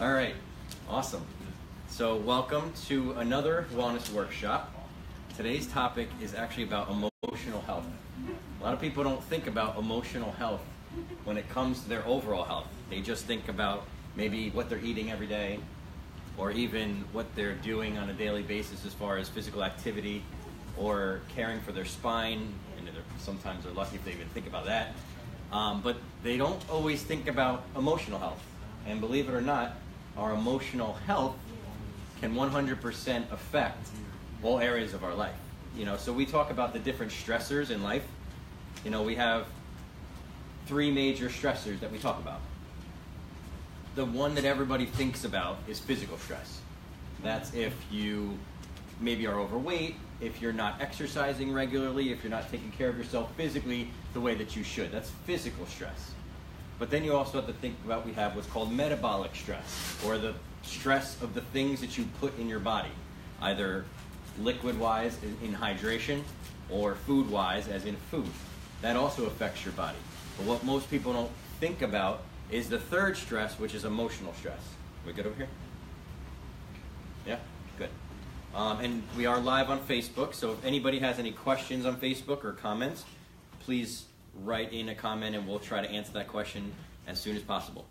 All right, awesome. So welcome to another wellness workshop. Today's topic is actually about emotional health. A lot of people don't think about emotional health when it comes to their overall health. They just think about maybe what they're eating every day, or even what they're doing on a daily basis as far as physical activity or caring for their spine, and sometimes they're lucky if they even think about that. But they don't always think about emotional health. And believe it or not, our emotional health can 100% affect all areas of our life. So we talk about the different stressors in life. We have three major stressors that we talk about. The one that everybody thinks about is physical stress. That's if you maybe are overweight, if you're not exercising regularly, if you're not taking care of yourself physically the way that you should. That's physical stress. But then you also have to think about, we have what's called metabolic stress, or the stress of the things that you put in your body, either liquid-wise in hydration or food-wise as in food. That also affects your body. But what most people don't think about is the third stress, which is emotional stress. We good over here? Yeah? Good. And we are live on Facebook, so if anybody has any questions on Facebook or comments, please write in a comment and we'll try to answer that question as soon as possible.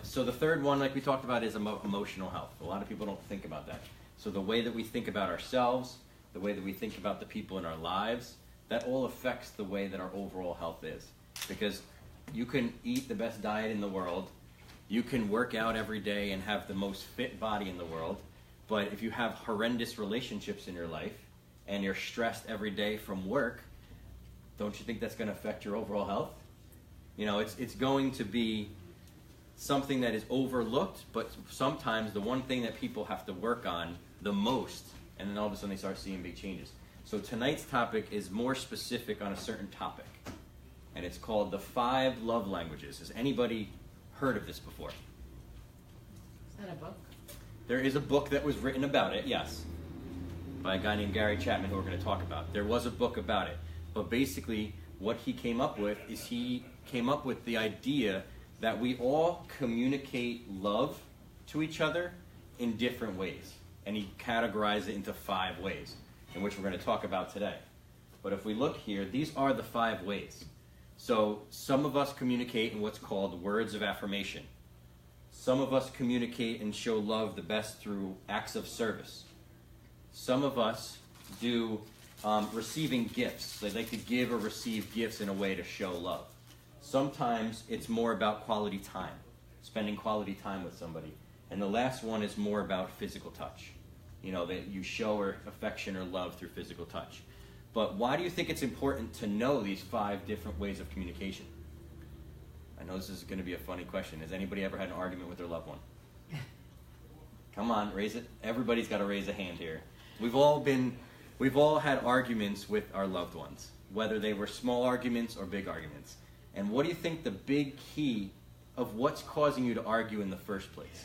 So the third one, like we talked about, is emotional health. A lot of people don't think about that. So the way that we think about ourselves, the way that we think about the people in our lives, that all affects the way that our overall health is. Because you can eat the best diet in the world, you can work out every day and have the most fit body in the world, but if you have horrendous relationships in your life and you're stressed every day from work, don't you think that's going to affect your overall health? It's going to be something that is overlooked, but sometimes the one thing that people have to work on the most, and then all of a sudden they start seeing big changes. So tonight's topic is more specific on a certain topic, and it's called the 5 love languages. Has anybody heard of this before? Is that a book? There is a book that was written about it, yes, by a guy named Chapman, who we're going to talk about. There was a book about it. But basically, what he came up with is he came up with the idea that we all communicate love to each other in different ways. And he categorized it into 5 ways, in which we're going to talk about today. But if we look here, these are the 5 ways. So some of us communicate in what's called words of affirmation. Some of us communicate and show love the best through acts of service. Some of us do receiving gifts. They like to give or receive gifts in a way to show love. Sometimes it's more about quality time, spending quality time with somebody. And the last one is more about physical touch. That you show affection or love through physical touch. But why do you think it's important to know these 5 different ways of communication? I know this is going to be a funny question. Has anybody ever had an argument with their loved one? Come on, raise it. Everybody's got to raise a hand here. We've all had arguments with our loved ones, whether they were small arguments or big arguments. And what do you think the big key of what's causing you to argue in the first place?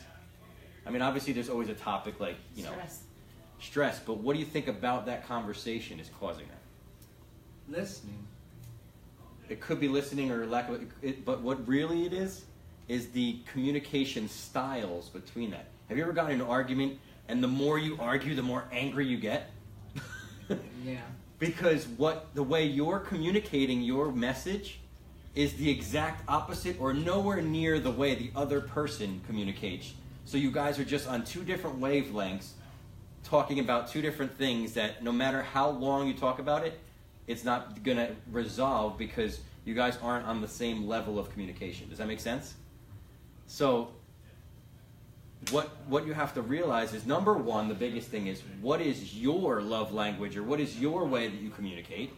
I mean, obviously there's always a topic like, stress, but what do you think about that conversation is causing that? Listening. It could be listening or lack of it, but what really it is the communication styles between that. Have you ever gotten in an argument and the more you argue, the more angry you get? Yeah. Because the way you're communicating your message is the exact opposite or nowhere near the way the other person communicates. So you guys are just on 2 different wavelengths talking about 2 different things that no matter how long you talk about it, it's not going to resolve because you guys aren't on the same level of communication. Does that make sense? So what you have to realize is, number one, the biggest thing is, what is your love language, or what is your way that you communicate?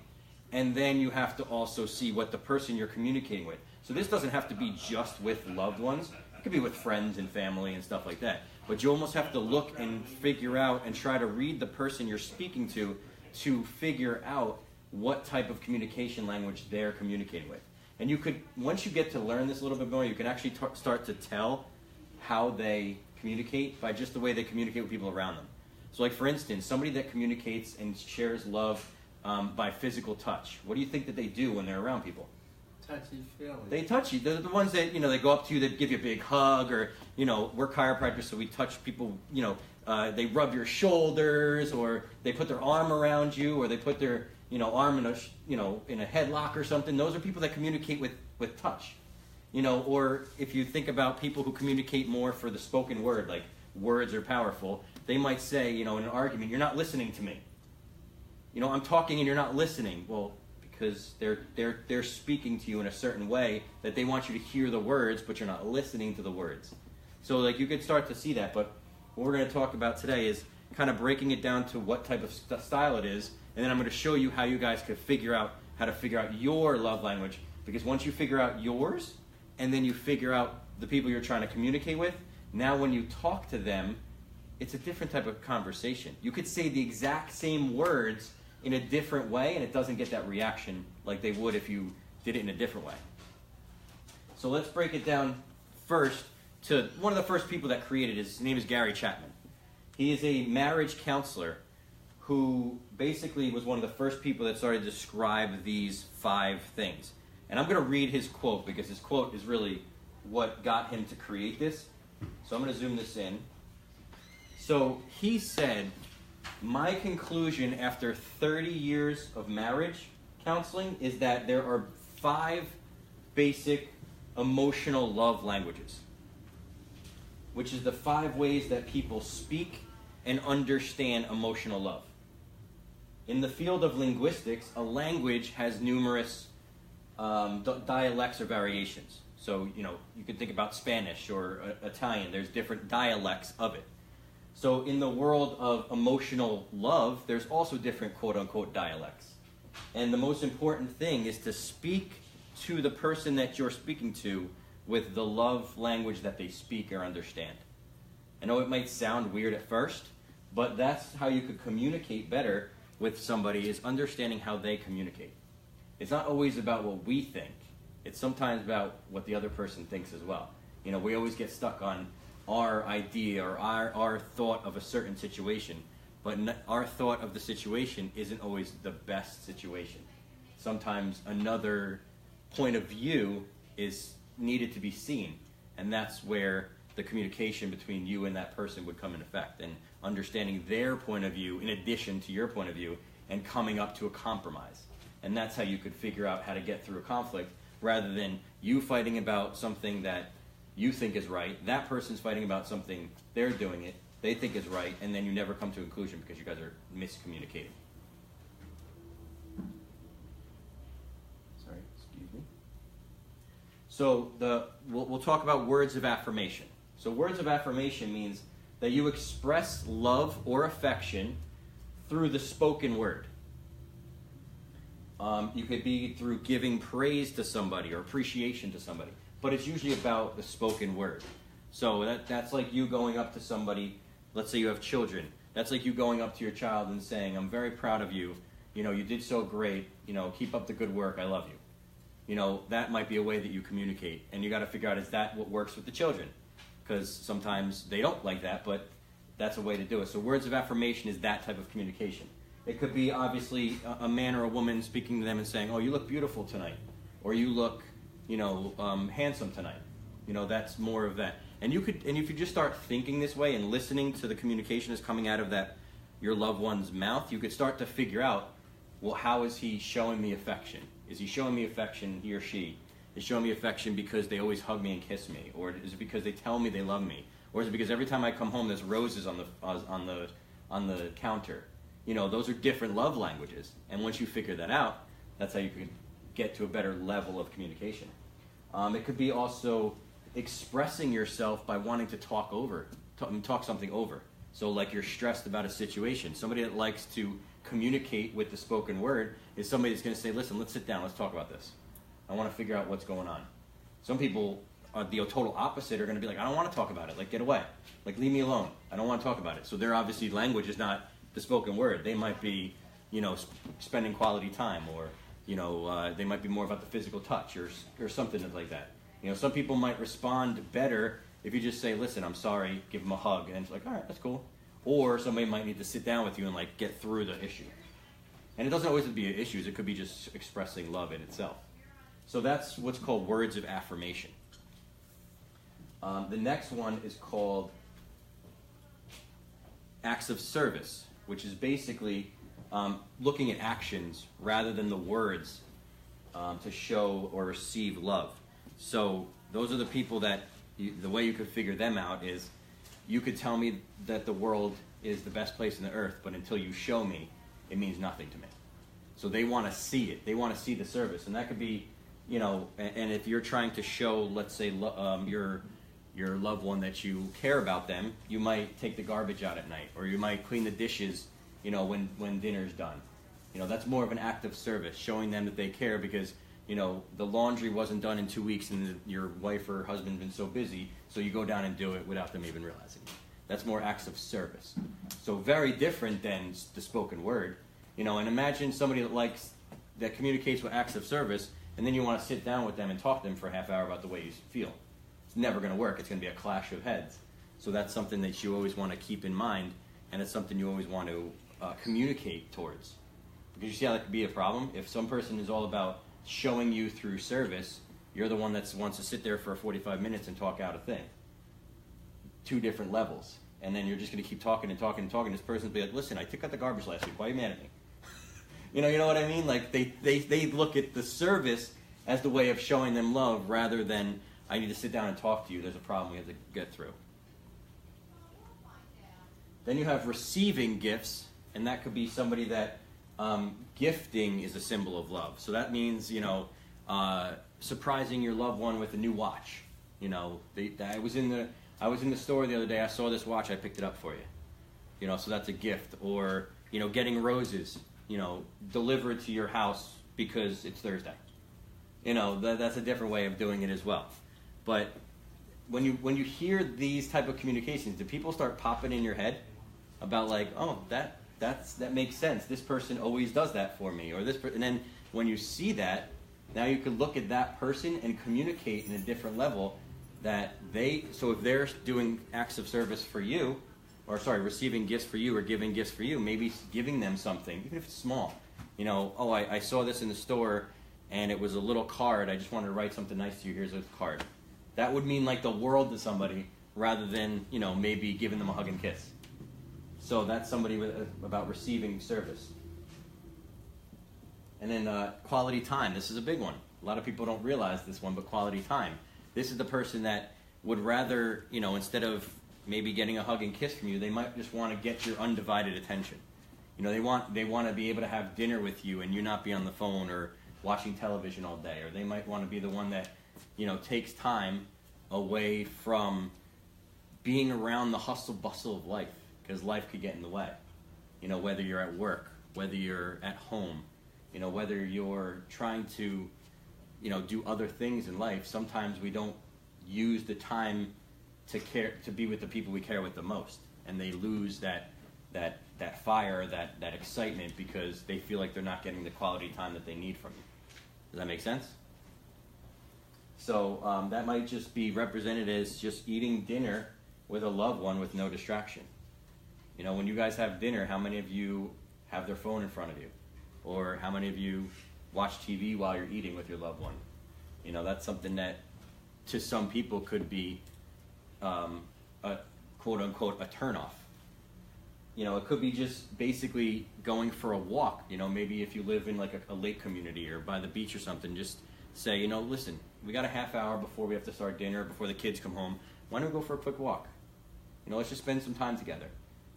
And then you have to also see what the person you're communicating with. So this doesn't have to be just with loved ones. It could be with friends and family and stuff like that. But you almost have to look and figure out and try to read the person you're speaking to figure out what type of communication language they're communicating with. And you could, once you get to learn this a little bit more, you can actually start to tell how they communicate by just the way they communicate with people around them. So like, for instance, somebody that communicates and shares love by physical touch, what do you think that they do when they're around people? touchy-feely. They touch you. They're the ones that, they go up to you, that give you a big hug, or, we're chiropractors, so we touch people, they rub your shoulders, or they put their arm around you, or they put their, arm in a headlock or something. Those are people that communicate with touch. Or if you think about people who communicate more for the spoken word, like words are powerful, they might say, in an argument, you're not listening to me. I'm talking and you're not listening. Well, because they're speaking to you in a certain way that they want you to hear the words, but you're not listening to the words. So like you could start to see that, but what we're going to talk about today is kind of breaking it down to what type of style it is, and then I'm going to show you how you guys could figure out how to figure out your love language, because once you figure out yours, and then you figure out the people you're trying to communicate with, now when you talk to them, it's a different type of conversation. You could say the exact same words in a different way, and it doesn't get that reaction like they would if you did it in a different way. So let's break it down first to one of the first people that created it. His name is Gary Chapman. He is a marriage counselor who basically was one of the first people that started to describe these 5 things. And I'm going to read his quote, because his quote is really what got him to create this. So I'm going to zoom this in. So he said, my conclusion after 30 years of marriage counseling is that there are 5 basic emotional love languages, which is the 5 ways that people speak and understand emotional love. In the field of linguistics, a language has numerous dialects or variations. So, you could think about Spanish or Italian. There's different dialects of it. So in the world of emotional love, there's also different quote-unquote dialects. And the most important thing is to speak to the person that you're speaking to with the love language that they speak or understand. I know it might sound weird at first, but that's how you could communicate better with somebody, is understanding how they communicate. It's not always about what we think. It's sometimes about what the other person thinks as well. We always get stuck on our idea or our thought of a certain situation, but our thought of the situation isn't always the best situation. Sometimes another point of view is needed to be seen, and that's where the communication between you and that person would come in effect, and understanding their point of view in addition to your point of view, and coming up to a compromise. And that's how you could figure out how to get through a conflict, rather than you fighting about something that you think is right, that person's fighting about something, they're doing it, they think is right, and then you never come to a conclusion because you guys are miscommunicating. Sorry, excuse me. So we'll talk about words of affirmation. So words of affirmation means that you express love or affection through the spoken word. You could be through giving praise to somebody or appreciation to somebody, but it's usually about the spoken word. So that's like you going up to somebody, let's say you have children, that's like you going up to your child and saying, I'm very proud of you, you did so great, keep up the good work, I love you. That might be a way that you communicate, and you got to figure out, is that what works with the children? Because sometimes they don't like that, but that's a way to do it. So words of affirmation is that type of communication. It could be obviously a man or a woman speaking to them and saying, oh, you look beautiful tonight, or you look handsome tonight. That's more of that. And if you just start thinking this way and listening to the communication that's coming out of your loved one's mouth, you could start to figure out, well, how is he showing me affection? Is he showing me affection, he or she, is showing me affection because they always hug me and kiss me? Or is it because they tell me they love me? Or is it because every time I come home there's roses on the counter? Those are different love languages. And once you figure that out, that's how you can get to a better level of communication. It could be also expressing yourself by wanting to talk something over. So like you're stressed about a situation. Somebody that likes to communicate with the spoken word is somebody that's going to say, listen, let's sit down, let's talk about this. I want to figure out what's going on. Some people are the total opposite, are going to be like, I don't want to talk about it, like get away. Like leave me alone, I don't want to talk about it. So their obviously language is not the spoken word. They might be, spending quality time, or they might be more about the physical touch or something like that. Some people might respond better if you just say, listen, I'm sorry, give them a hug, and it's like, all right, that's cool. Or somebody might need to sit down with you and get through the issue. And it doesn't always have to be issues, it could be just expressing love in itself. So that's what's called words of affirmation. The next one is called Acts of Service, which is basically looking at actions rather than the words to show or receive love. So those are the people that, the way you could figure them out is, you could tell me that the world is the best place on the earth, but until you show me, it means nothing to me. So they want to see it. They want to see the service. And that could be, and if you're trying to show, let's say, your loved one that you care about them, you might take the garbage out at night, or you might clean the dishes, when dinner's done. That's more of an act of service, showing them that they care because, the laundry wasn't done in 2 weeks and your wife or husband been so busy, so you go down and do it without them even realizing it. That's more acts of service. So very different than the spoken word. And imagine somebody that communicates with acts of service, and then you want to sit down with them and talk to them for a half hour about the way you feel. It's never going to work. It's going to be a clash of heads. So that's something that you always want to keep in mind, and it's something you always want to communicate towards. Because you see how that could be a problem? If some person is all about showing you through service, you're the one that wants to sit there for 45 minutes and talk out a thing. 2 different levels. And then you're just going to keep talking and talking and talking. This person will be like, listen, I took out the garbage last week. Why are you mad at me? You know what I mean? Like they look at the service as the way of showing them love rather than, I need to sit down and talk to you. There's a problem we have to get through. Then you have receiving gifts, and that could be somebody that gifting is a symbol of love. So that means, surprising your loved one with a new watch. I was in the store the other day. I saw this watch. I picked it up for you. So that's a gift. Or getting roses. Delivered to your house because it's Thursday. That's a different way of doing it as well. But when you hear these type of communications, do people start popping in your head about like, oh, that makes sense. This person always does that for me, or and then when you see that, now you can look at that person and communicate in a different level so if they're doing acts of service for you, receiving gifts for you or giving gifts for you, maybe giving them something, even if it's small. I saw this in the store and it was a little card. I just wanted to write something nice to you. Here's a card. That would mean like the world to somebody rather than, maybe giving them a hug and kiss. So that's somebody about receiving service. And then quality time. This is a big one. A lot of people don't realize this one, but quality time. This is the person that would rather, instead of maybe getting a hug and kiss from you, they might just want to get your undivided attention. They want to be able to have dinner with you and you not be on the phone or watching television all day. Or they might want to be the one that, takes time away from being around the hustle bustle of life, because life could get in the way. Whether you're at work, whether you're at home, whether you're trying to, do other things in life, sometimes we don't use the time to be with the people we care with the most, and they lose that fire, that excitement, because they feel like they're not getting the quality time that they need from you. Does that make sense? So that might just be represented as just eating dinner with a loved one with no distraction. When you guys have dinner, how many of you have their phone in front of you? Or how many of you watch TV while you're eating with your loved one? That's something that to some people could be a quote-unquote a turnoff. It could be just basically going for a walk. Maybe if you live in like a lake community or by the beach or something, just say, listen, we got a half hour before we have to start dinner, before the kids come home. Why don't we go for a quick walk? Let's just spend some time together.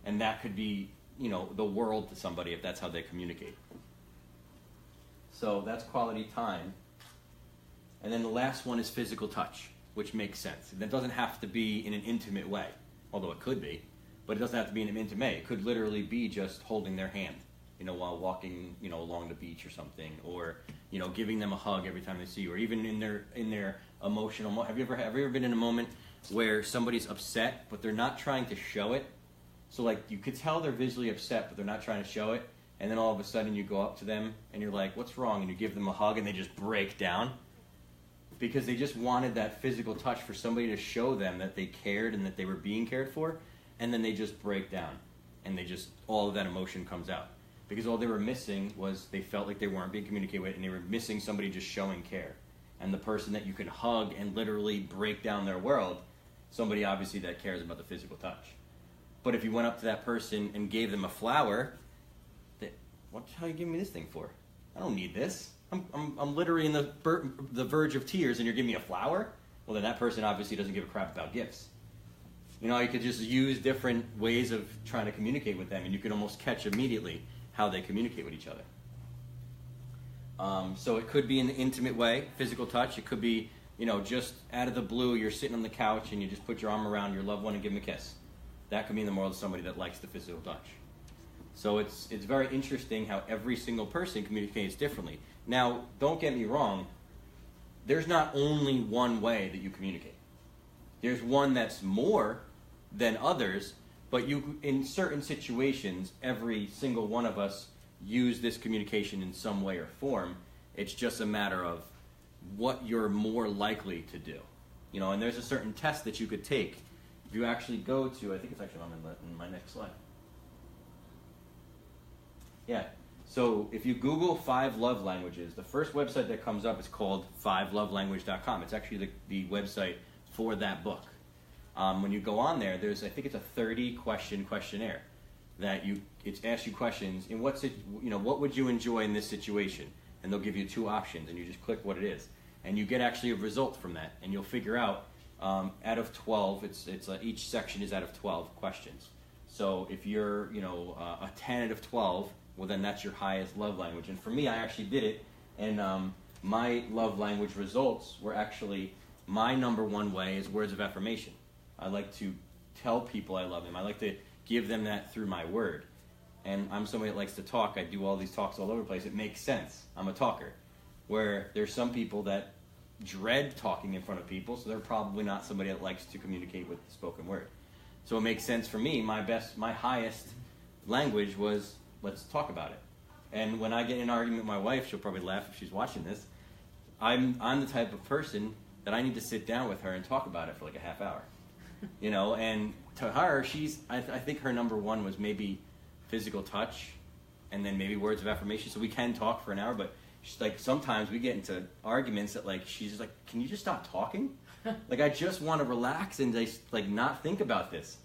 And that could be, the world to somebody if that's how they communicate. So that's quality time. And then the last one is physical touch, which makes sense. That doesn't have to be in an intimate way, although it could be. But it doesn't have to be in an intimate way. It could literally be just holding their hand, while walking, along the beach or something, or, giving them a hug every time they see you, or even in their emotional. Have you ever been in a moment where somebody's upset, but they're not trying to show it? So like you could tell they're visually upset, but they're not trying to show it. And then all of a sudden you go up to them and you're like, what's wrong? And you give them a hug and they just break down. Because they just wanted that physical touch for somebody to show them that they cared and that they were being cared for. And then they just break down. And all of that emotion comes out. Because all they were missing was they felt like they weren't being communicated with, and they were missing somebody just showing care. and the person that you can hug and literally break down their world, somebody obviously that cares about the physical touch. But if you went up to that person and gave them a flower, what the hell are you giving me this thing for? I don't need this. I'm literally in the verge of tears and you're giving me a flower? Well, then that person obviously doesn't give a crap about gifts. You know, you could just use different ways of trying to communicate with them, and you can almost catch immediately how they communicate with each other. So it could be in an intimate way, physical touch. It could be, you know, just out of the blue, you're sitting on the couch and you just put your arm around your loved one and give them a kiss. That could mean the world to somebody that likes the physical touch. So it's very interesting how every single person communicates differently. Now, don't get me wrong, there's not only one way that you communicate. There's one that's more than others, but in certain situations, every single one of us use this communication in some way or form. It's just a matter of what you're more likely to do. You know, and there's a certain test that you could take. If you actually go to, I think it's actually on in my next slide. Yeah. So if you Google 5 love languages, the first website that comes up is called 5lovelanguage.com. It's actually the website for that book. When you go on there, I think it's a 30-question questionnaire that it asks you questions. In what would you enjoy in this situation? And they'll give you 2 options, and you just click what it is, and you get actually a result from that, and you'll figure out out of 12. Each section is out of 12 questions. So if you're a 10 out of 12, well then that's your highest love language. And for me, I actually did it, and my love language results were actually my number one way is words of affirmation. I like to tell people I love them. I like to give them that through my word. And I'm somebody that likes to talk. I do all these talks all over the place. It makes sense. I'm a talker. Where there's some people that dread talking in front of people, so they're probably not somebody that likes to communicate with the spoken word. So it makes sense for me. My highest language was, let's talk about it. And when I get in an argument with my wife, she'll probably laugh if she's watching this, I'm the type of person that I need to sit down with her and talk about it for like a half hour. You know, and to her, I think her number one was maybe physical touch, and then maybe words of affirmation. So we can talk for an hour, but she's like, sometimes we get into arguments that like, she's just like, can you just stop talking? Like, I just want to relax and just like not think about this.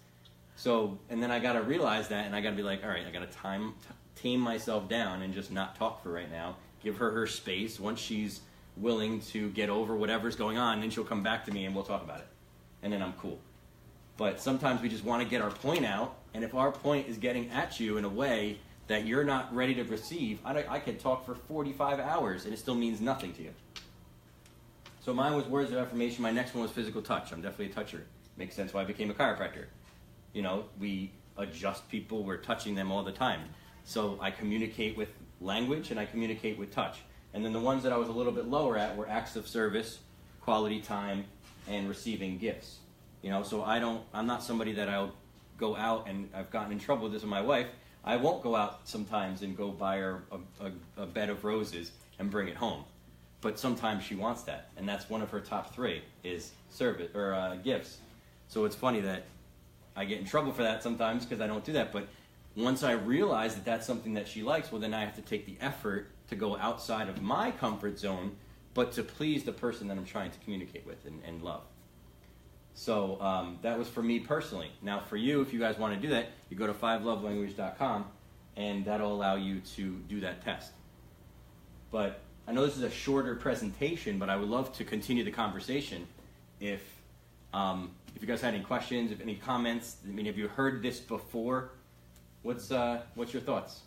So, and then I got to realize that, and I got to be like, all right, I got to tame myself down and just not talk for right now. Give her space. Once she's willing to get over whatever's going on, then she'll come back to me and we'll talk about it. And then I'm cool. But sometimes we just want to get our point out, and if our point is getting at you in a way that you're not ready to receive, I could talk for 45 hours and it still means nothing to you. So mine was words of affirmation. My next one was physical touch. I'm definitely a toucher. Makes sense why I became a chiropractor. You know, we adjust people, we're touching them all the time. So I communicate with language and I communicate with touch. And then the ones that I was a little bit lower at were acts of service, quality time, and receiving gifts. You know, so I'm not somebody that I'll go out, and I've gotten in trouble with this with my wife. I won't go out sometimes and go buy her a bed of roses and bring it home. But sometimes she wants that, and that's one of her top 3 is service or gifts. So it's funny that I get in trouble for that sometimes because I don't do that. But once I realize that that's something that she likes, well, then I have to take the effort to go outside of my comfort zone, but to please the person that I'm trying to communicate with and love. So that was for me personally. Now for you, if you guys want to do that, you go to 5lovelanguage.com, and that'll allow you to do that test. But I know this is a shorter presentation, but I would love to continue the conversation. If you guys had any questions, if any comments, I mean, have you heard this before? What's your thoughts?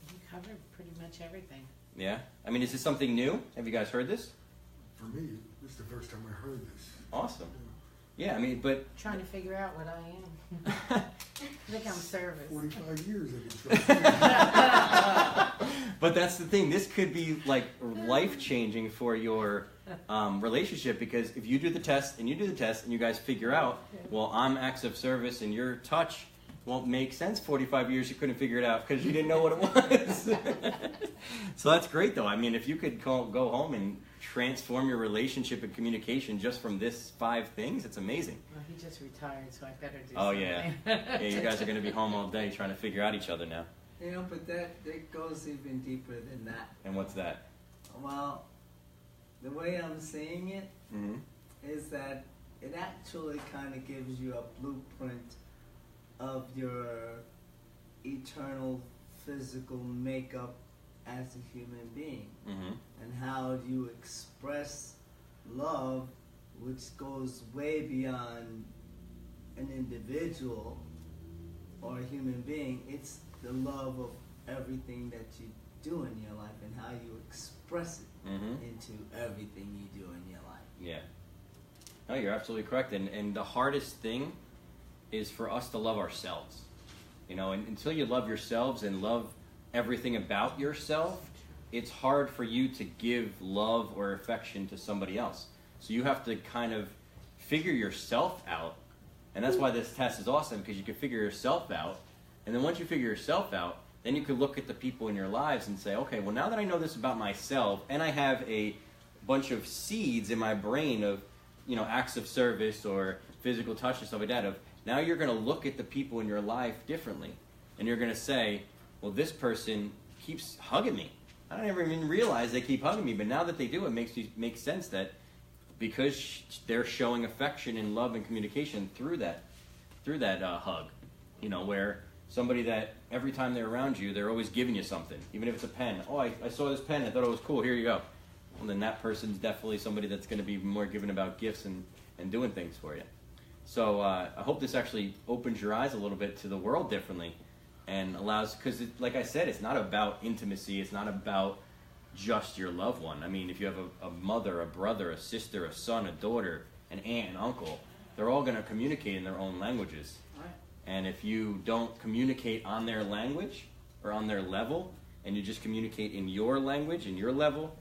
You covered pretty much everything. Yeah? I mean, is this something new? Have you guys heard this? For me, this is the first time I heard this. Awesome. Yeah, I mean, but... Trying to figure out what I am. I think I'm service. 45 years I've been trying. But that's the thing. This could be like life-changing for your relationship, because if you do the test and you do the test and you guys figure out, well, I'm acts of service and your touch won't make sense. 45 years you couldn't figure it out because you didn't know what it was. So that's great, though. I mean, if you could go home and transform your relationship and communication just from this 5 things, it's amazing. Well, he just retired, so I better do Oh, something. yeah. You guys are going to be home all day trying to figure out each other now. You know, but that goes even deeper than that. And what's that? Well, the way I'm seeing it Mm-hmm. is that it actually kind of gives you a blueprint of your eternal physical makeup as a human being, Mm-hmm. and how you express love, which goes way beyond an individual or a human being. It's the love of everything that you do in your life and how you express it Mm-hmm. into everything you do in your life. Yeah. No, you're absolutely correct. And the hardest thing is for us to love ourselves. You know, and until you love yourselves and love everything about yourself, it's hard for you to give love or affection to somebody else. So you have to kind of figure yourself out. And that's why this test is awesome, because you can figure yourself out. And then once you figure yourself out, then you can look at the people in your lives and say, okay, well, now that I know this about myself, and I have a bunch of seeds in my brain of, you know, acts of service or physical touch and stuff like that, of now you're going to look at the people in your life differently. And you're going to say, well, this person keeps hugging me. I don't ever even realize they keep hugging me, but now that they do, it makes sense that because they're showing affection and love and communication through that hug, you know, where somebody that every time they're around you, they're always giving you something, even if it's a pen. Oh, I saw this pen, I thought it was cool, here you go. Well, then that person's definitely somebody that's going to be more given about gifts and doing things for you. So I hope this actually opens your eyes a little bit to the world differently and allows, because like I said, it's not about intimacy, it's not about just your loved one. I mean, if you have a mother, a brother, a sister, a son, a daughter, an aunt, an uncle, they're all going to communicate in their own languages. Right. And if you don't communicate on their language or on their level, and you just communicate in your language and your level,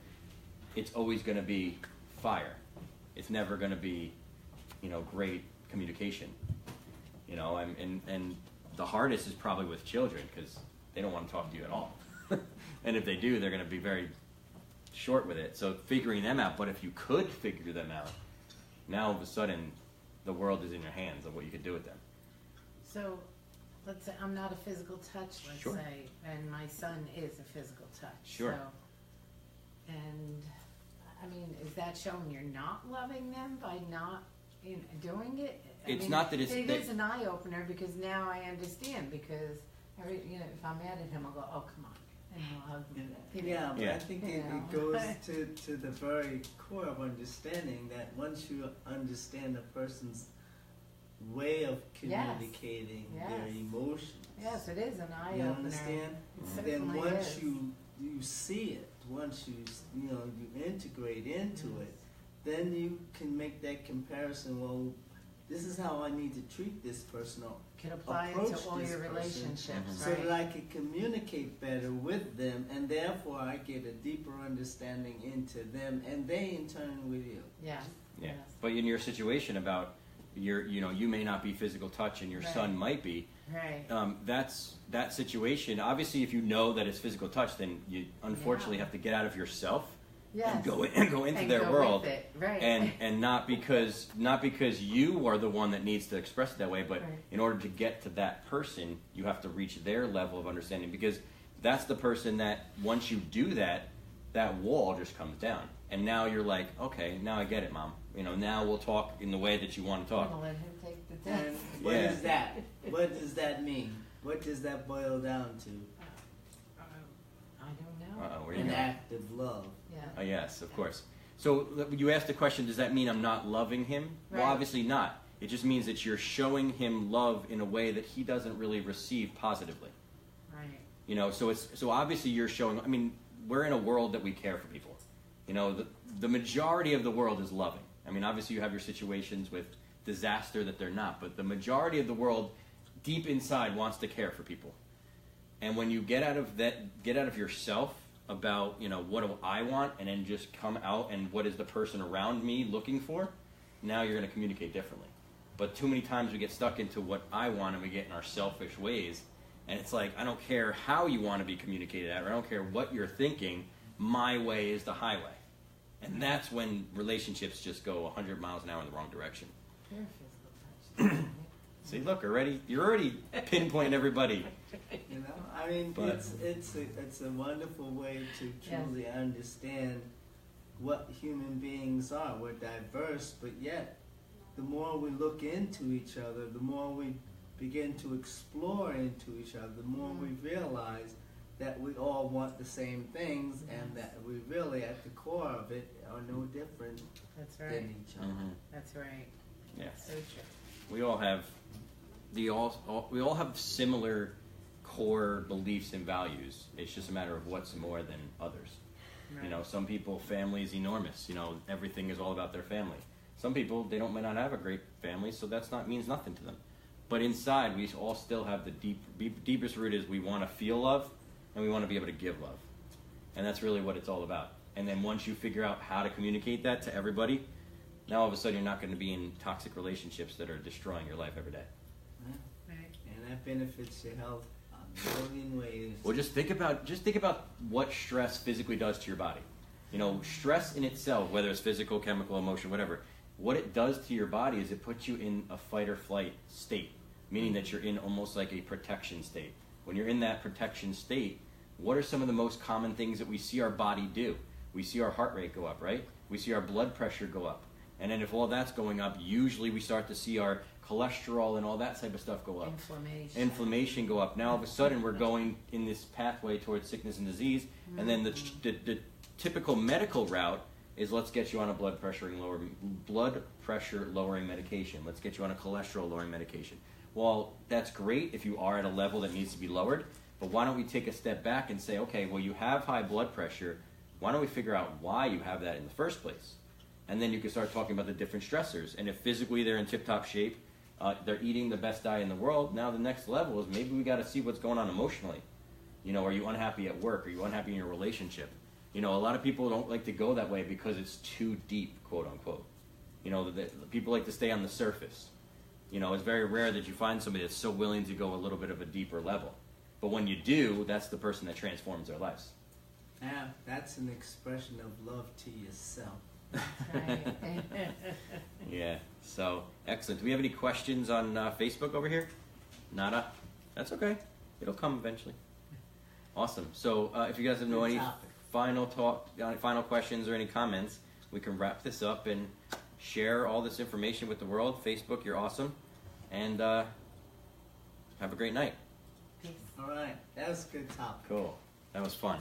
it's always going to be fire. It's never going to be, you know, great communication. You know, and the hardest is probably with children, because they don't want to talk to you at all. And if they do, they're going to be very short with it. So figuring them out, but if you could figure them out, now all of a sudden the world is in your hands of what you could do with them. So, let's say I'm not a physical touch, let's Sure. say, and my son is a physical touch. Sure. So, and I mean, is that showing you're not loving them by not doing it? It's not that it's- It is an eye opener, because now I understand. Because if I'm mad at him, I'll go, "Oh, come on," and I'll hug him. Yeah, but Yeah. I think You it know. goes to the very core of understanding that once you understand a person's way of communicating their Yes. emotions, Yes, it is an eye you opener. understand? It Then certainly once is. you see it, once you integrate into it, then you can make that comparison. Well, this is how I need to treat this person, or Can apply it approach to all this your person, relationships, so right? that I can communicate better with them, and therefore I get a deeper understanding into them, and they in turn with you. Yes. Yeah. Yes. But in your situation about you may not be physical touch and your Right. son might be, Right. that's that situation. Obviously, if you know that it's physical touch, then you unfortunately Yeah. have to get out of yourself Yes. and go into And their go world, with it. Right. and not because you are the one that needs to express it that way, but Right. in order to get to that person, you have to reach their level of understanding, because that's the person that once you do that, that wall just comes down, and now you're like, okay, now I get it, Mom. You know, now we'll talk in the way that you want to I'm talk. gonna let him take the And test. what Yeah. is that? What does that mean? What does that boil down to? I don't know. Uh-oh, where you An go? act of love. Yeah. Oh, yes, of course. So you asked the question, does that mean I'm not loving him? Well, Right. obviously not. It just means that you're showing him love in a way that he doesn't really receive positively. Right. You know, so obviously you're showing, I mean, we're in a world that we care for people. You know, the majority of the world is loving. I mean, obviously you have your situations with disaster that they're not, but the majority of the world deep inside wants to care for people. And when you get out of yourself about, you know, what do I want, and then just come out and what is the person around me looking for, now you're going to communicate differently. But too many times we get stuck into what I want, and we get in our selfish ways, and it's like, I don't care how you want to be communicated at, or I don't care what you're thinking, my way is the highway. And that's when relationships just go 100 miles an hour in the wrong direction. Pure physical touch. See, look, you're already pinpointing everybody. You know, I mean, But- it's a wonderful way to truly understand what human beings are. We're diverse, but yet the more we look into each other, the more we begin to explore into each other, the more we realize that we all want the same things, and that we really, at the core of it, are no different That's right. than each other. That's right. Yeah. So true. We all have we all have similar core beliefs and values. It's just a matter of what's more than others. Right. You know, some people, family is enormous. You know, everything is all about their family. Some people, they might not have a great family, so that's not means nothing to them. But inside, we all still have the deepest root is we want to feel love, and we want to be able to give love. And that's really what it's all about. And then once you figure out how to communicate that to everybody, now all of a sudden you're not going to be in toxic relationships that are destroying your life every day. Right. And that benefits your health a million ways. Well, just think about what stress physically does to your body. You know, stress in itself, whether it's physical, chemical, emotion, whatever, what it does to your body is it puts you in a fight or flight state, meaning that you're in almost like a protection state. When you're in that protection state, what are some of the most common things that we see our body do? We see our heart rate go up, right? We see our blood pressure go up. And then if all that's going up, usually we start to see our cholesterol and all that type of stuff go up. Inflammation go up. Now all of a sudden we're going in this pathway towards sickness and disease, and then the typical medical route is let's get you on a blood pressure lowering medication. Let's get you on a cholesterol lowering medication. Well, that's great if you are at a level that needs to be lowered, but why don't we take a step back and say, okay, well, you have high blood pressure. Why don't we figure out why you have that in the first place? And then you can start talking about the different stressors. And if physically they're in tip-top shape, they're eating the best diet in the world, now the next level is maybe we got to see what's going on emotionally. You know, are you unhappy at work? Are you unhappy in your relationship? You know, a lot of people don't like to go that way because it's too deep, quote unquote. You know, the people like to stay on the surface. You know, it's very rare that you find somebody that's so willing to go a little bit of a deeper level. But when you do, that's the person that transforms their lives. Yeah, that's an expression of love to yourself. Right. Yeah, so excellent. Do we have any questions on Facebook over here? Nada? That's okay. It'll come eventually. Awesome. So if you guys have any final questions or any comments, we can wrap this up and share all this information with the world. Facebook, you're awesome. And have a great night. Peace. All right, that was a good topic. Cool. That was fun.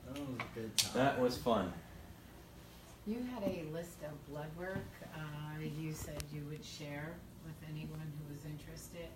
That was a good topic. That was fun. You had a list of blood work you said you would share with anyone who was interested.